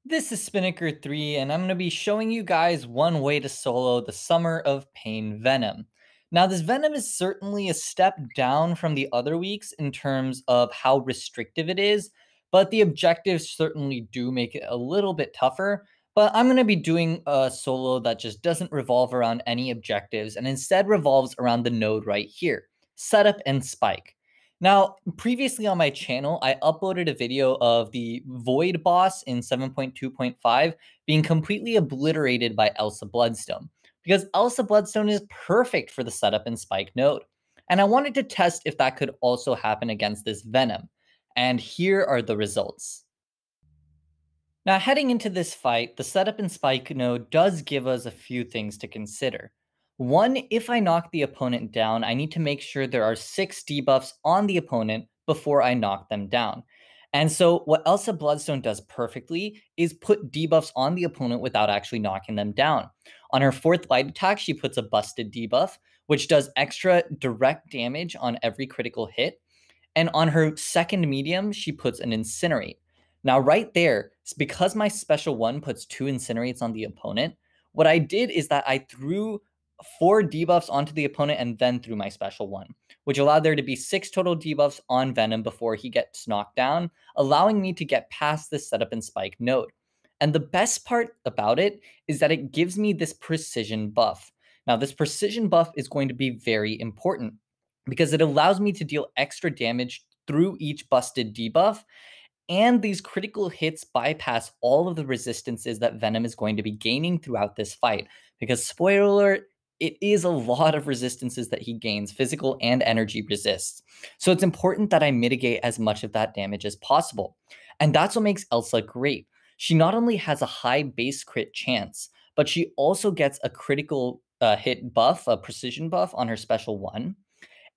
This is Spinnaker3, and I'm going to be showing you guys one way to solo the Summer of Pain Venom. Now, this Venom is certainly a step down from the other weeks in terms of how restrictive it is, but the objectives certainly do make it a little bit tougher. But I'm going to be doing a solo that just doesn't revolve around any objectives and instead revolves around the node right here, setup and spike. Now, previously on my channel, I uploaded a video of the Void boss in 7.2.5 being completely obliterated by Elsa Bloodstone, because Elsa Bloodstone is perfect for the setup and spike node. And I wanted to test if that could also happen against this Venom. And here are the results. Now, heading into this fight, the setup and spike node does give us a few things to consider. One, if I knock the opponent down, I need to make sure there are 6 debuffs on the opponent before I knock them down. And so what Elsa Bloodstone does perfectly is put debuffs on the opponent without actually knocking them down. On her 4th light attack, she puts a busted debuff, which does extra direct damage on every critical hit. And on her 2nd medium, she puts an incinerate. Now, right there, because my special one puts 2 incinerates on the opponent, what I did is that I threw 4 debuffs onto the opponent and then threw my special one, which allowed there to be 6 total debuffs on Venom before he gets knocked down, allowing me to get past this setup and spike node. And the best part about it is that it gives me this precision buff. Now, this precision buff is going to be very important because it allows me to deal extra damage through each busted debuff, and these critical hits bypass all of the resistances that Venom is going to be gaining throughout this fight. Because, spoiler alert, it is a lot of resistances that he gains, physical and energy resists. So it's important that I mitigate as much of that damage as possible. And that's what makes Elsa great. She not only has a high base crit chance, but she also gets a critical hit buff, a precision buff on her special one.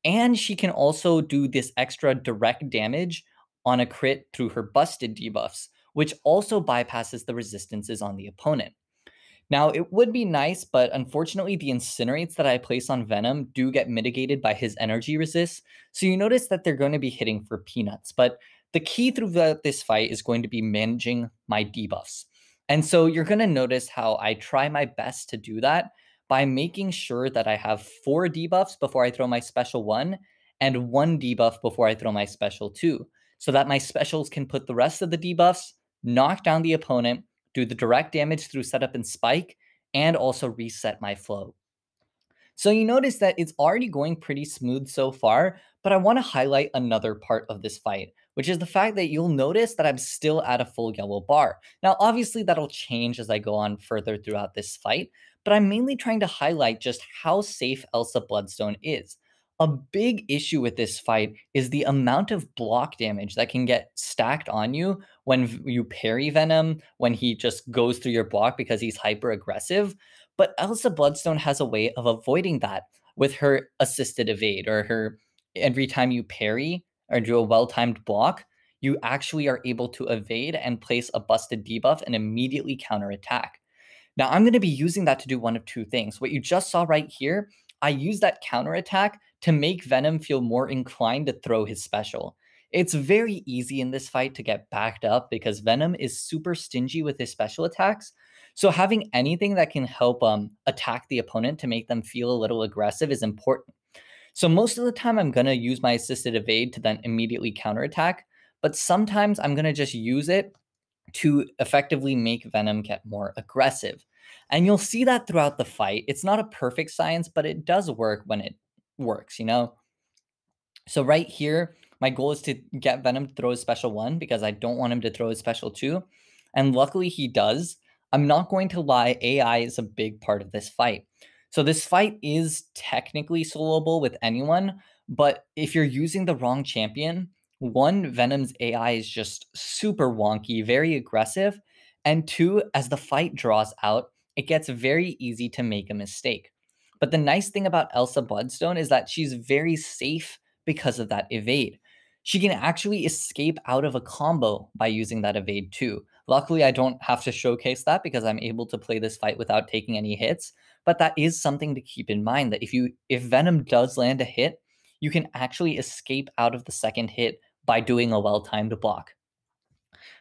And she can also do this extra direct damage on a crit through her busted debuffs, which also bypasses the resistances on the opponent. Now, it would be nice, but unfortunately, the incinerates that I place on Venom do get mitigated by his energy resist, so you notice that they're going to be hitting for peanuts. But the key throughout this fight is going to be managing my debuffs. And so you're going to notice how I try my best to do that by making sure that I have 4 debuffs before I throw my special one and 1 debuff before I throw my special two, so that my specials can put the rest of the debuffs, knock down the opponent, do the direct damage through setup and spike, and also reset my flow. So you notice that it's already going pretty smooth so far, but I want to highlight another part of this fight, which is the fact that you'll notice that I'm still at a full yellow bar. Now, obviously that'll change as I go on further throughout this fight, but I'm mainly trying to highlight just how safe Elsa Bloodstone is. A big issue with this fight is the amount of block damage that can get stacked on you when you parry Venom, when he just goes through your block because he's hyper aggressive. But Elsa Bloodstone has a way of avoiding that with her assisted evade, or her every time you parry or do a well-timed block, you actually are able to evade and place a busted debuff and immediately counterattack. Now, I'm going to be using that to do one of 2 things. What you just saw right here, I use that counterattack to make Venom feel more inclined to throw his special. It's very easy in this fight to get backed up because Venom is super stingy with his special attacks. So having anything that can help attack the opponent to make them feel a little aggressive is important. So most of the time I'm going to use my assisted evade to then immediately counterattack, but sometimes I'm going to just use it to effectively make Venom get more aggressive. And you'll see that throughout the fight. It's not a perfect science, but it does work when it works, you know? So right here, my goal is to get Venom to throw his special one because I don't want him to throw his special two. And luckily he does. I'm not going to lie, AI is a big part of this fight. So this fight is technically soloable with anyone, but if you're using the wrong champion, one, Venom's AI is just super wonky, very aggressive, and two, as the fight draws out, it gets very easy to make a mistake. But the nice thing about Elsa Bloodstone is that she's very safe because of that evade. She can actually escape out of a combo by using that evade too. Luckily, I don't have to showcase that because I'm able to play this fight without taking any hits, but that is something to keep in mind, that if Venom does land a hit, you can actually escape out of the second hit by doing a well-timed block.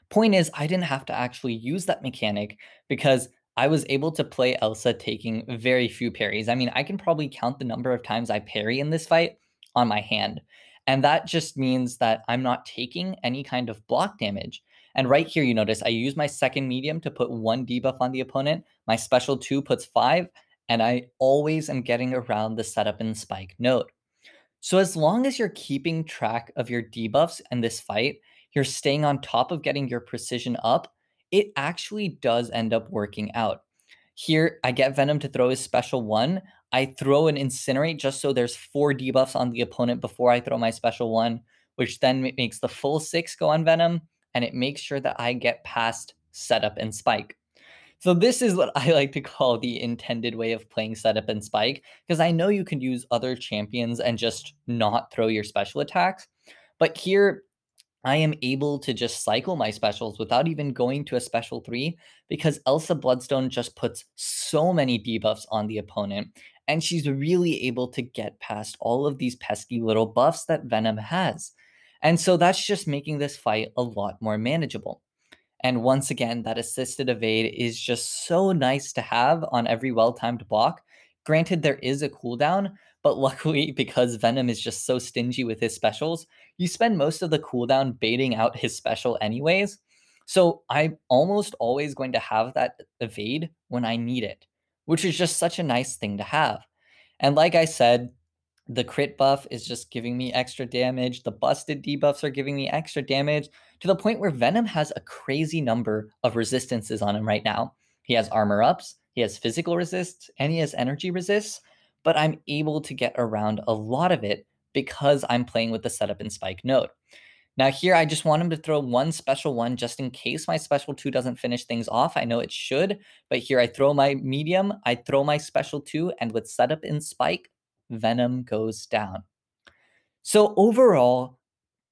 Point is, I didn't have to actually use that mechanic because I was able to play Elsa taking very few parries. I mean, I can probably count the number of times I parry in this fight on my hand. And that just means that I'm not taking any kind of block damage. And right here, you notice I use my second medium to put 1 debuff on the opponent. My special 2 puts 5, and I always am getting around the setup and spike node. So as long as you're keeping track of your debuffs in this fight, you're staying on top of getting your precision up, it actually does end up working out. Here, I get Venom to throw his special 1. I throw an Incinerate just so there's 4 debuffs on the opponent before I throw my special 1, which then makes the full 6 go on Venom, and it makes sure that I get past setup and spike. So this is what I like to call the intended way of playing setup and spike, because I know you can use other champions and just not throw your special attacks. But here, I am able to just cycle my specials without even going to a special 3 because Elsa Bloodstone just puts so many debuffs on the opponent, and she's really able to get past all of these pesky little buffs that Venom has. And so that's just making this fight a lot more manageable. And once again, that assisted evade is just so nice to have on every well-timed block. Granted, there is a cooldown, but luckily, because Venom is just so stingy with his specials, you spend most of the cooldown baiting out his special anyways. So I'm almost always going to have that evade when I need it, which is just such a nice thing to have. And like I said, the crit buff is just giving me extra damage. The busted debuffs are giving me extra damage to the point where Venom has a crazy number of resistances on him right now. He has armor ups, he has physical resists, and he has energy resists, but I'm able to get around a lot of it because I'm playing with the setup and spike node. Now here, I just want him to throw 1 special 1 just in case my special 2 doesn't finish things off. I know it should, but here I throw my medium, I throw my special 2, and with setup and spike, Venom goes down. So overall,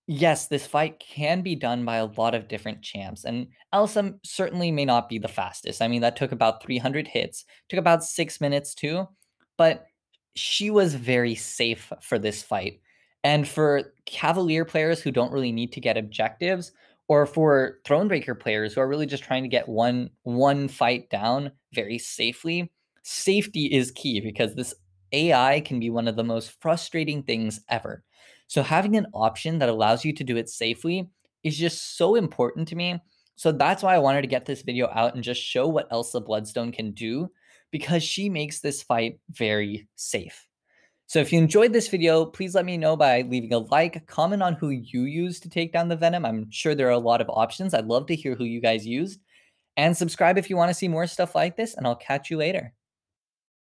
yes, this fight can be done by a lot of different champs, and Elsa certainly may not be the fastest. I mean, that took about 300 hits, took about 6 minutes too, but she was very safe for this fight. And for Cavalier players who don't really need to get objectives, or for Thronebreaker players who are really just trying to get one fight down very safely, safety is key because this AI can be one of the most frustrating things ever. So having an option that allows you to do it safely is just so important to me. So that's why I wanted to get this video out and just show what Elsa Bloodstone can do because she makes this fight very safe. So if you enjoyed this video, please let me know by leaving a like, comment on who you used to take down the Venom. I'm sure there are a lot of options. I'd love to hear who you guys used. And subscribe if you want to see more stuff like this, and I'll catch you later.